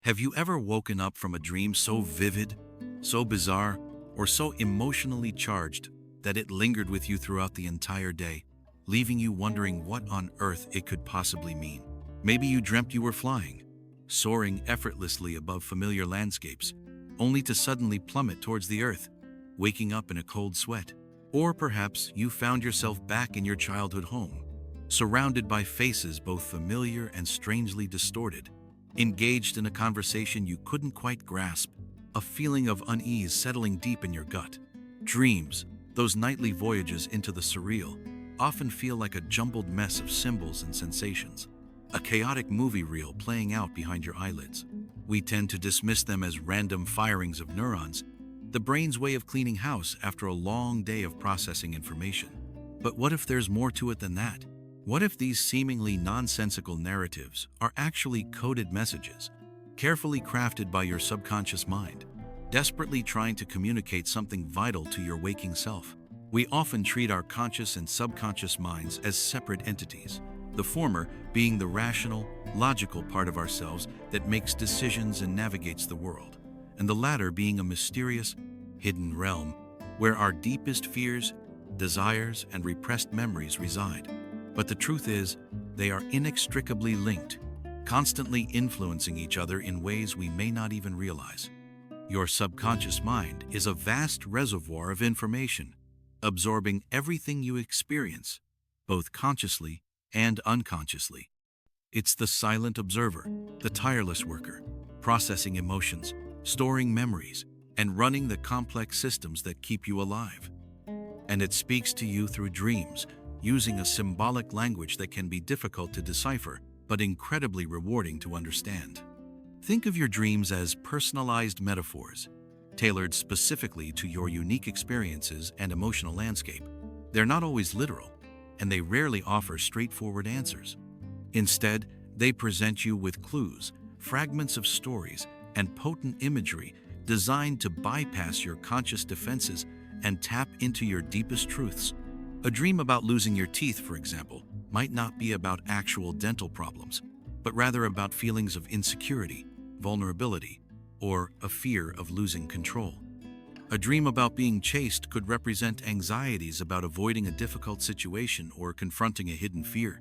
Have you ever woken up from a dream so vivid, so bizarre, or so emotionally charged that it lingered with you throughout the entire day, leaving you wondering what on earth it could possibly mean? Maybe you dreamt you were flying, soaring effortlessly above familiar landscapes, only to suddenly plummet towards the earth, waking up in a cold sweat. Or perhaps you found yourself back in your childhood home, surrounded by faces both familiar and strangely distorted, engaged in a conversation you couldn't quite grasp, a feeling of unease settling deep in your gut. Dreams, those nightly voyages into the surreal, often feel like a jumbled mess of symbols and sensations, a chaotic movie reel playing out behind your eyelids. We tend to dismiss them as random firings of neurons, the brain's way of cleaning house after a long day of processing information. But what if there's more to it than that? What if these seemingly nonsensical narratives are actually coded messages, carefully crafted by your subconscious mind, desperately trying to communicate something vital to your waking self? We often treat our conscious and subconscious minds as separate entities, the former being the rational, logical part of ourselves that makes decisions and navigates the world, and the latter being a mysterious, hidden realm where our deepest fears, desires, and repressed memories reside. But the truth is, they are inextricably linked, constantly influencing each other in ways we may not even realize. Your subconscious mind is a vast reservoir of information, absorbing everything you experience, both consciously and unconsciously. It's the silent observer, the tireless worker, processing emotions, storing memories, and running the complex systems that keep you alive. And it speaks to you through dreams, using a symbolic language that can be difficult to decipher, but incredibly rewarding to understand. Think of your dreams as personalized metaphors, tailored specifically to your unique experiences and emotional landscape. They're not always literal, and they rarely offer straightforward answers. Instead, they present you with clues, fragments of stories, and potent imagery designed to bypass your conscious defenses and tap into your deepest truths. A dream about losing your teeth, for example, might not be about actual dental problems, but rather about feelings of insecurity, vulnerability, or a fear of losing control. A dream about being chased could represent anxieties about avoiding a difficult situation or confronting a hidden fear.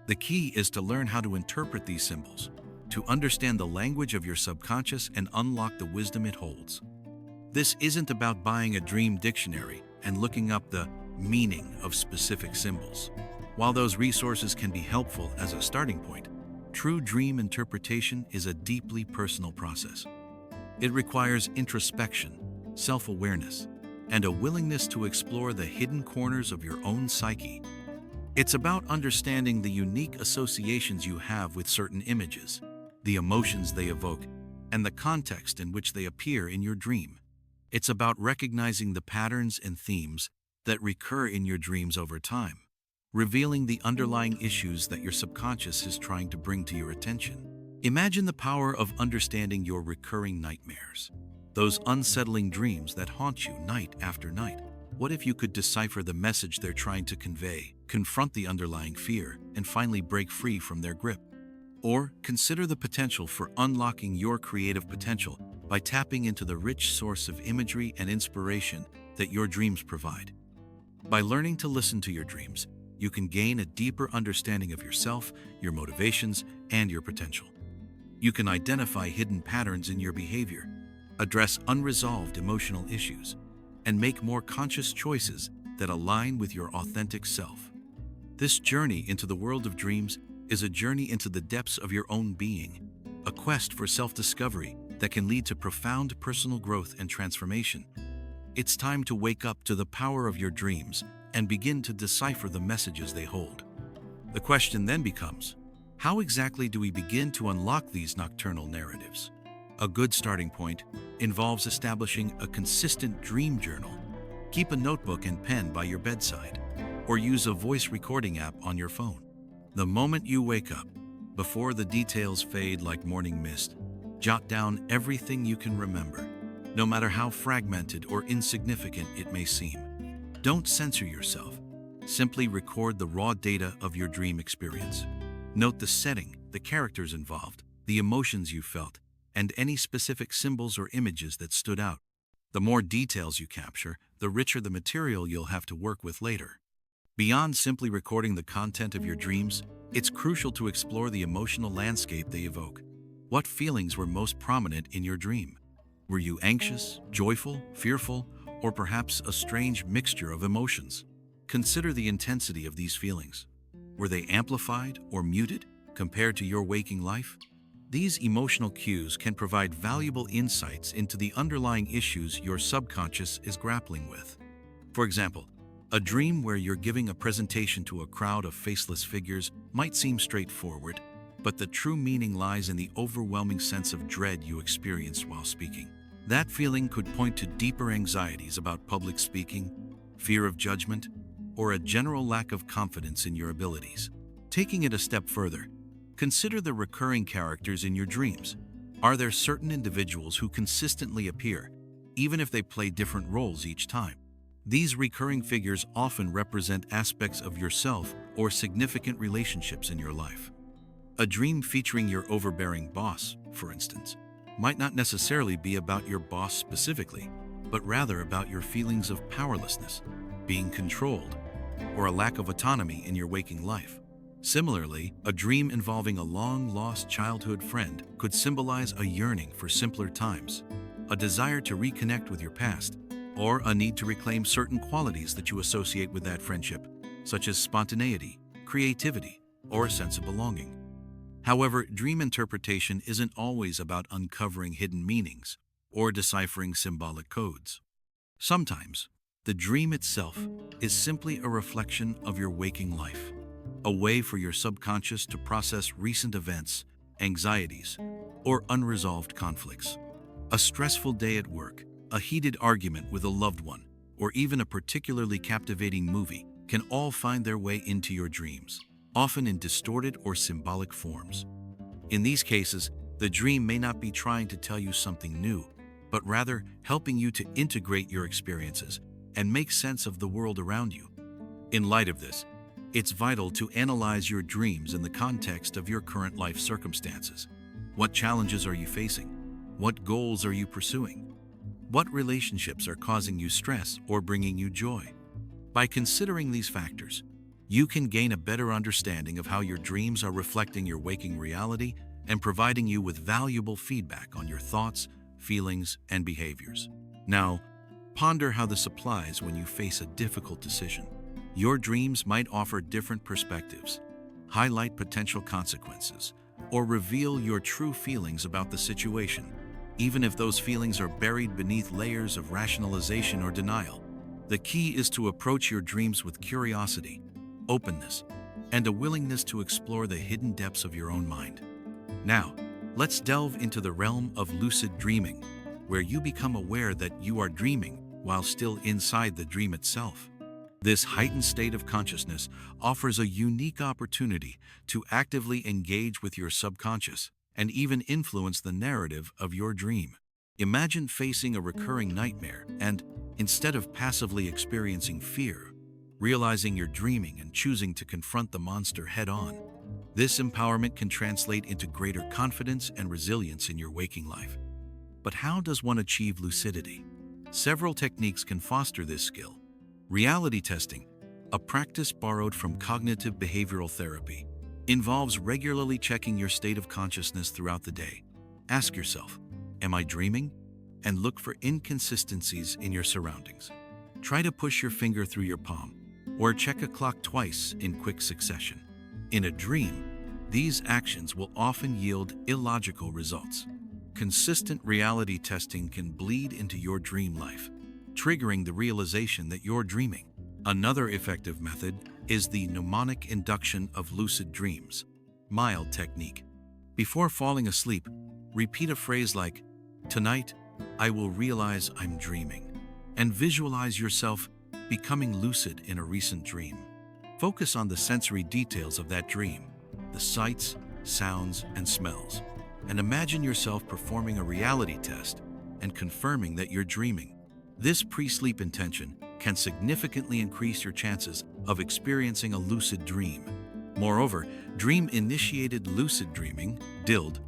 The key is to learn how to interpret these symbols, to understand the language of your subconscious and unlock the wisdom it holds. This isn't about buying a dream dictionary and looking up the meaning of specific symbols. While those resources can be helpful as a starting point, true dream interpretation is a deeply personal process. It requires introspection, self-awareness, and a willingness to explore the hidden corners of your own psyche. It's about understanding the unique associations you have with certain images, the emotions they evoke, and the context in which they appear in your dream. It's about recognizing the patterns and themes that recur in your dreams over time, revealing the underlying issues that your subconscious is trying to bring to your attention. Imagine the power of understanding your recurring nightmares, those unsettling dreams that haunt you night after night. What if you could decipher the message they're trying to convey, confront the underlying fear, and finally break free from their grip? Or consider the potential for unlocking your creative potential by tapping into the rich source of imagery and inspiration that your dreams provide. By learning to listen to your dreams, you can gain a deeper understanding of yourself, your motivations, and your potential. You can identify hidden patterns in your behavior, address unresolved emotional issues, and make more conscious choices that align with your authentic self. This journey into the world of dreams is a journey into the depths of your own being, a quest for self-discovery that can lead to profound personal growth and transformation. It's time to wake up to the power of your dreams and begin to decipher the messages they hold. The question then becomes, how exactly do we begin to unlock these nocturnal narratives? A good starting point involves establishing a consistent dream journal. Keep a notebook and pen by your bedside, or use a voice recording app on your phone. The moment you wake up, before the details fade like morning mist, jot down everything you can remember, no matter how fragmented or insignificant it may seem. Don't censor yourself. Simply record the raw data of your dream experience. Note the setting, the characters involved, the emotions you felt, and any specific symbols or images that stood out. The more details you capture, the richer the material you'll have to work with later. Beyond simply recording the content of your dreams, it's crucial to explore the emotional landscape they evoke. What feelings were most prominent in your dream? Were you anxious, joyful, fearful, or perhaps a strange mixture of emotions? Consider the intensity of these feelings. Were they amplified or muted compared to your waking life? These emotional cues can provide valuable insights into the underlying issues your subconscious is grappling with. For example, a dream where you're giving a presentation to a crowd of faceless figures might seem straightforward, but the true meaning lies in the overwhelming sense of dread you experienced while speaking. That feeling could point to deeper anxieties about public speaking, fear of judgment, or a general lack of confidence in your abilities. Taking it a step further, consider the recurring characters in your dreams. Are there certain individuals who consistently appear, even if they play different roles each time? These recurring figures often represent aspects of yourself or significant relationships in your life. A dream featuring your overbearing boss, for instance, might not necessarily be about your boss specifically, but rather about your feelings of powerlessness, being controlled, or a lack of autonomy in your waking life. Similarly, a dream involving a long-lost childhood friend could symbolize a yearning for simpler times, a desire to reconnect with your past, or a need to reclaim certain qualities that you associate with that friendship, such as spontaneity, creativity, or a sense of belonging. However, dream interpretation isn't always about uncovering hidden meanings or deciphering symbolic codes. Sometimes, the dream itself is simply a reflection of your waking life, a way for your subconscious to process recent events, anxieties, or unresolved conflicts. A stressful day at work, a heated argument with a loved one, or even a particularly captivating movie can all find their way into your dreams, often in distorted or symbolic forms. In these cases, the dream may not be trying to tell you something new, but rather helping you to integrate your experiences and make sense of the world around you. In light of this, it's vital to analyze your dreams in the context of your current life circumstances. What challenges are you facing? What goals are you pursuing? What relationships are causing you stress or bringing you joy? By considering these factors, you can gain a better understanding of how your dreams are reflecting your waking reality and providing you with valuable feedback on your thoughts, feelings, and behaviors. Now, ponder how this applies when you face a difficult decision. Your dreams might offer different perspectives, highlight potential consequences, or reveal your true feelings about the situation, even if those feelings are buried beneath layers of rationalization or denial. The key is to approach your dreams with curiosity, openness, and a willingness to explore the hidden depths of your own mind. Now, let's delve into the realm of lucid dreaming, where you become aware that you are dreaming while still inside the dream itself. This heightened state of consciousness offers a unique opportunity to actively engage with your subconscious and even influence the narrative of your dream. Imagine facing a recurring nightmare and, instead of passively experiencing fear, realizing you're dreaming and choosing to confront the monster head-on. This empowerment can translate into greater confidence and resilience in your waking life. But how does one achieve lucidity? Several techniques can foster this skill. Reality testing, a practice borrowed from cognitive behavioral therapy, involves regularly checking your state of consciousness throughout the day. Ask yourself, am I dreaming? And look for inconsistencies in your surroundings. Try to push your finger through your palm, or check a clock twice in quick succession. In a dream, these actions will often yield illogical results. Consistent reality testing can bleed into your dream life, triggering the realization that you're dreaming. Another effective method is the mnemonic induction of lucid dreams, MILD technique. Before falling asleep, repeat a phrase like, "Tonight, I will realize I'm dreaming," and visualize yourself becoming lucid in a recent dream. Focus on the sensory details of that dream, the sights, sounds, and smells, and imagine yourself performing a reality test and confirming that you're dreaming. This pre-sleep intention can significantly increase your chances of experiencing a lucid dream. Moreover, dream-initiated lucid dreaming, DILD,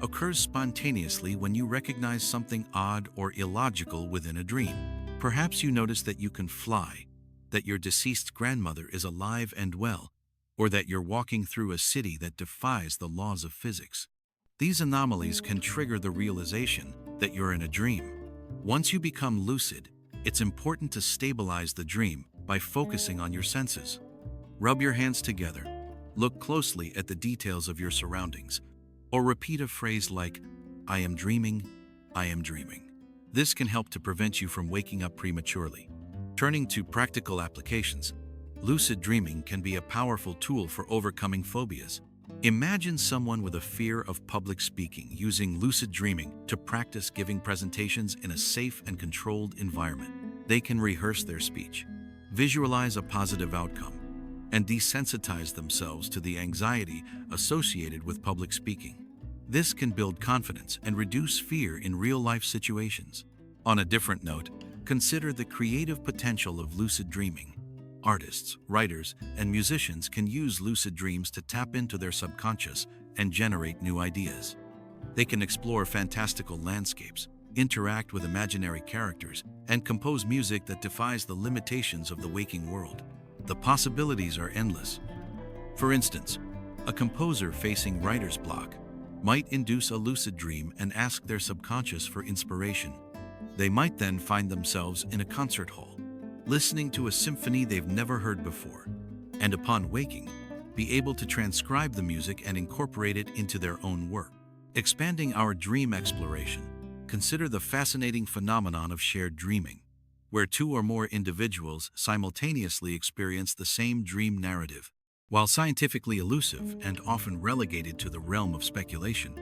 occurs spontaneously when you recognize something odd or illogical within a dream. Perhaps you notice that you can fly, that your deceased grandmother is alive and well, or that you're walking through a city that defies the laws of physics. These anomalies can trigger the realization that you're in a dream. Once you become lucid, it's important to stabilize the dream by focusing on your senses. Rub your hands together, look closely at the details of your surroundings, or repeat a phrase like, "I am dreaming, I am dreaming." This can help to prevent you from waking up prematurely. Turning to practical applications, lucid dreaming can be a powerful tool for overcoming phobias. Imagine someone with a fear of public speaking using lucid dreaming to practice giving presentations in a safe and controlled environment. They can rehearse their speech, visualize a positive outcome, and desensitize themselves to the anxiety associated with public speaking. This can build confidence and reduce fear in real-life situations. On a different note, consider the creative potential of lucid dreaming. Artists, writers, and musicians can use lucid dreams to tap into their subconscious and generate new ideas. They can explore fantastical landscapes, interact with imaginary characters, and compose music that defies the limitations of the waking world. The possibilities are endless. For instance, a composer facing writer's block might induce a lucid dream and ask their subconscious for inspiration. They might then find themselves in a concert hall, listening to a symphony they've never heard before, and upon waking, be able to transcribe the music and incorporate it into their own work. Expanding our dream exploration, consider the fascinating phenomenon of shared dreaming, where two or more individuals simultaneously experience the same dream narrative. While scientifically elusive and often relegated to the realm of speculation,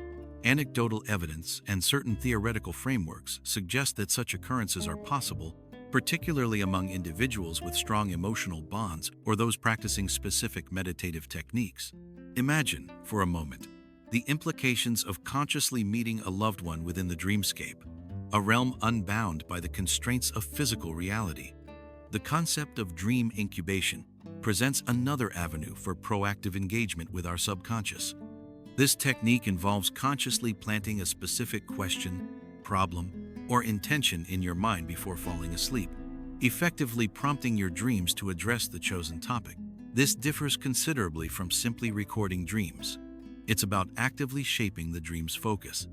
anecdotal evidence and certain theoretical frameworks suggest that such occurrences are possible, particularly among individuals with strong emotional bonds or those practicing specific meditative techniques. Imagine, for a moment, the implications of consciously meeting a loved one within the dreamscape, a realm unbound by the constraints of physical reality. The concept of dream incubation presents another avenue for proactive engagement with our subconscious. This technique involves consciously planting a specific question, problem, or intention in your mind before falling asleep, effectively prompting your dreams to address the chosen topic. This differs considerably from simply recording dreams. It's about actively shaping the dream's focus.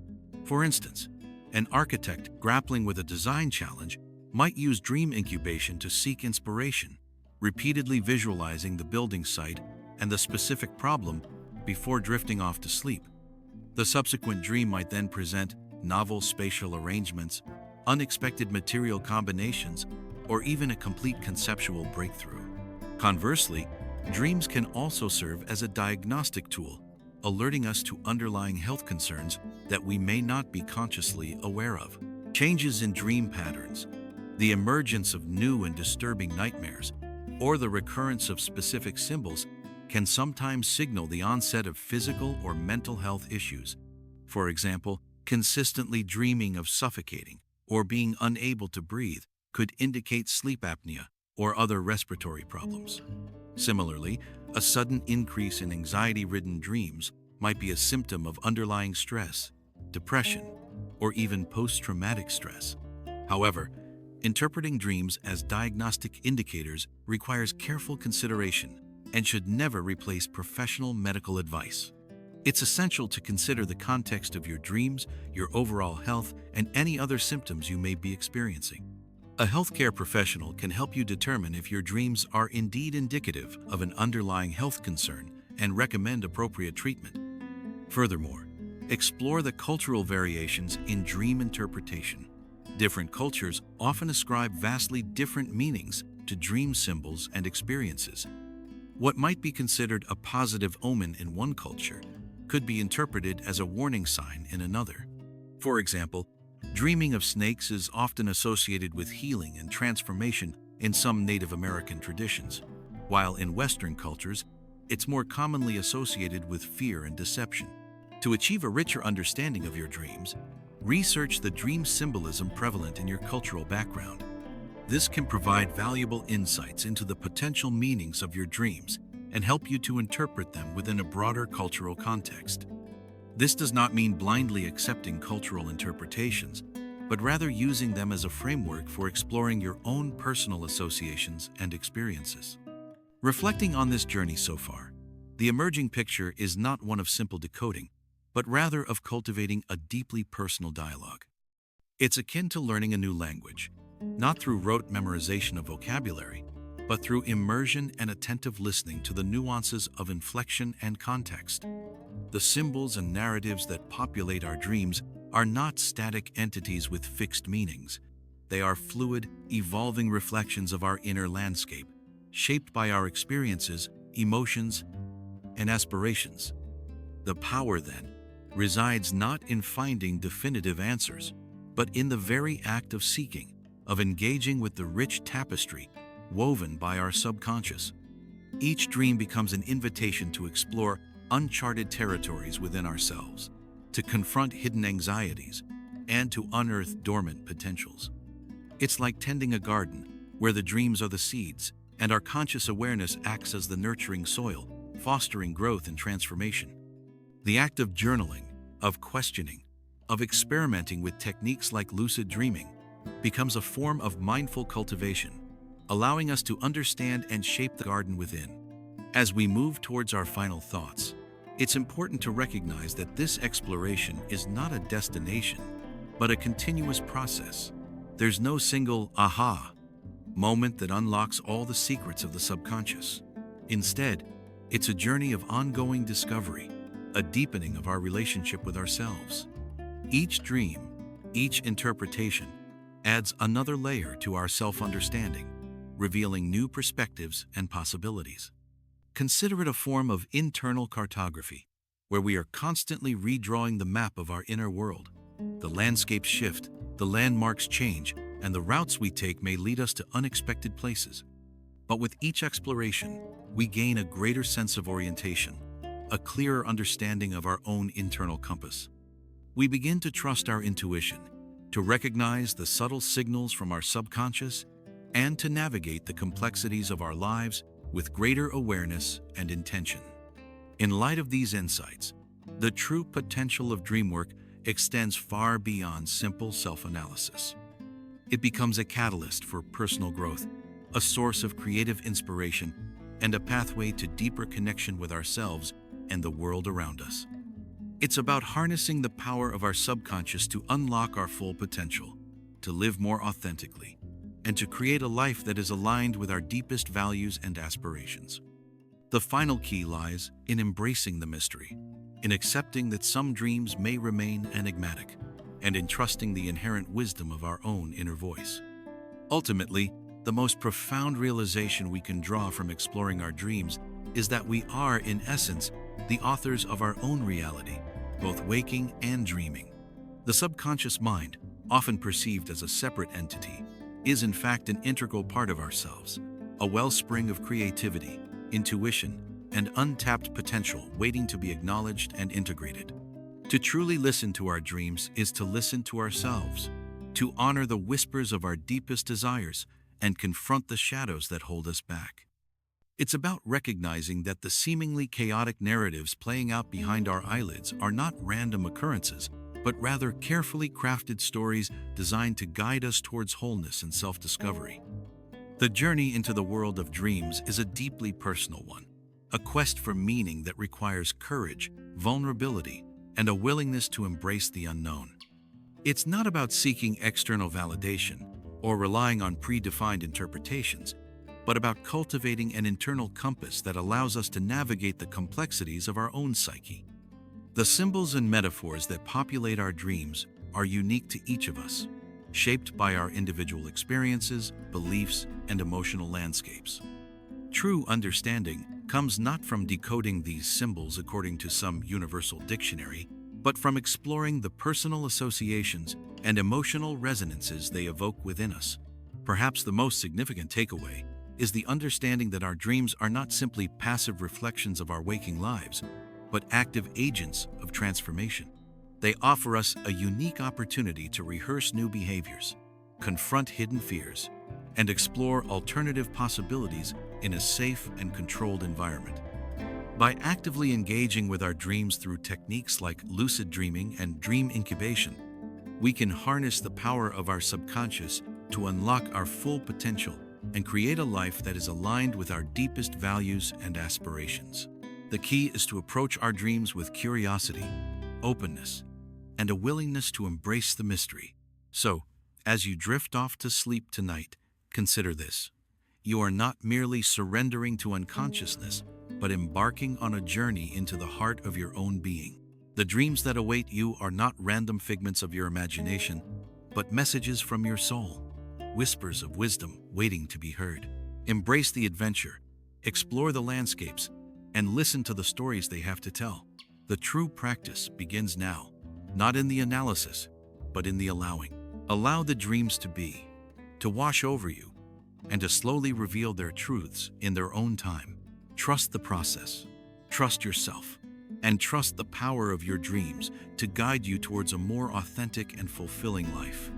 For instance, an architect grappling with a design challenge might use dream incubation to seek inspiration, repeatedly visualizing the building site and the specific problem before drifting off to sleep. The subsequent dream might then present novel spatial arrangements, unexpected material combinations, or even a complete conceptual breakthrough. Conversely, dreams can also serve as a diagnostic tool, alerting us to underlying health concerns that we may not be consciously aware of. Changes in dream patterns, the emergence of new and disturbing nightmares, or the recurrence of specific symbols can sometimes signal the onset of physical or mental health issues. For example, consistently dreaming of suffocating or being unable to breathe could indicate sleep apnea or other respiratory problems. Similarly, a sudden increase in anxiety-ridden dreams might be a symptom of underlying stress, depression, or even post-traumatic stress. However, interpreting dreams as diagnostic indicators requires careful consideration and should never replace professional medical advice. It's essential to consider the context of your dreams, your overall health, and any other symptoms you may be experiencing. A healthcare professional can help you determine if your dreams are indeed indicative of an underlying health concern and recommend appropriate treatment. Furthermore, explore the cultural variations in dream interpretation. Different cultures often ascribe vastly different meanings to dream symbols and experiences. What might be considered a positive omen in one culture could be interpreted as a warning sign in another. For example, dreaming of snakes is often associated with healing and transformation in some Native American traditions, while in Western cultures, it's more commonly associated with fear and deception. To achieve a richer understanding of your dreams, research the dream symbolism prevalent in your cultural background. This can provide valuable insights into the potential meanings of your dreams and help you to interpret them within a broader cultural context. This does not mean blindly accepting cultural interpretations, but rather using them as a framework for exploring your own personal associations and experiences. Reflecting on this journey so far, the emerging picture is not one of simple decoding, but rather of cultivating a deeply personal dialogue. It's akin to learning a new language, not through rote memorization of vocabulary, but through immersion and attentive listening to the nuances of inflection and context. The symbols and narratives that populate our dreams are not static entities with fixed meanings. They are fluid, evolving reflections of our inner landscape, shaped by our experiences, emotions, and aspirations. The power, then, resides not in finding definitive answers, but in the very act of seeking, of engaging with the rich tapestry woven by our subconscious. Each dream becomes an invitation to explore uncharted territories within ourselves, to confront hidden anxieties, and to unearth dormant potentials. It's like tending a garden, where the dreams are the seeds, and our conscious awareness acts as the nurturing soil, fostering growth and transformation. The act of journaling, of questioning, of experimenting with techniques like lucid dreaming, becomes a form of mindful cultivation, allowing us to understand and shape the garden within. As we move towards our final thoughts, it's important to recognize that this exploration is not a destination, but a continuous process. There's no single aha moment that unlocks all the secrets of the subconscious. Instead, it's a journey of ongoing discovery, a deepening of our relationship with ourselves. Each dream, each interpretation, adds another layer to our self-understanding, revealing new perspectives and possibilities. Consider it a form of internal cartography, where we are constantly redrawing the map of our inner world. The landscapes shift, the landmarks change, and the routes we take may lead us to unexpected places. But with each exploration, we gain a greater sense of orientation, a clearer understanding of our own internal compass. We begin to trust our intuition, to recognize the subtle signals from our subconscious, and to navigate the complexities of our lives with greater awareness and intention. In light of these insights, the true potential of dream work extends far beyond simple self-analysis. It becomes a catalyst for personal growth, a source of creative inspiration, and a pathway to deeper connection with ourselves and the world around us. It's about harnessing the power of our subconscious to unlock our full potential, to live more authentically, and to create a life that is aligned with our deepest values and aspirations. The final key lies in embracing the mystery, in accepting that some dreams may remain enigmatic, and in trusting the inherent wisdom of our own inner voice. Ultimately, the most profound realization we can draw from exploring our dreams is that we are, in essence, the authors of our own reality, both waking and dreaming. The subconscious mind, often perceived as a separate entity, is in fact an integral part of ourselves, a wellspring of creativity, intuition, and untapped potential waiting to be acknowledged and integrated. To truly listen to our dreams is to listen to ourselves, to honor the whispers of our deepest desires, and confront the shadows that hold us back. It's about recognizing that the seemingly chaotic narratives playing out behind our eyelids are not random occurrences, but rather carefully crafted stories designed to guide us towards wholeness and self-discovery. The journey into the world of dreams is a deeply personal one, a quest for meaning that requires courage, vulnerability, and a willingness to embrace the unknown. It's not about seeking external validation or relying on predefined interpretations, but about cultivating an internal compass that allows us to navigate the complexities of our own psyche. The symbols and metaphors that populate our dreams are unique to each of us, shaped by our individual experiences, beliefs, and emotional landscapes. True understanding comes not from decoding these symbols according to some universal dictionary, but from exploring the personal associations and emotional resonances they evoke within us. Perhaps the most significant takeaway is the understanding that our dreams are not simply passive reflections of our waking lives, but active agents of transformation. They offer us a unique opportunity to rehearse new behaviors, confront hidden fears, and explore alternative possibilities in a safe and controlled environment. By actively engaging with our dreams through techniques like lucid dreaming and dream incubation, we can harness the power of our subconscious to unlock our full potential and create a life that is aligned with our deepest values and aspirations. The key is to approach our dreams with curiosity, openness, and a willingness to embrace the mystery. So, as you drift off to sleep tonight, consider this. You are not merely surrendering to unconsciousness, but embarking on a journey into the heart of your own being. The dreams that await you are not random figments of your imagination, but messages from your soul, whispers of wisdom waiting to be heard. Embrace the adventure, explore the landscapes, and listen to the stories they have to tell. The true practice begins now, not in the analysis, but in the allowing. Allow the dreams to be, to wash over you, and to slowly reveal their truths in their own time. Trust the process, trust yourself, and trust the power of your dreams to guide you towards a more authentic and fulfilling life.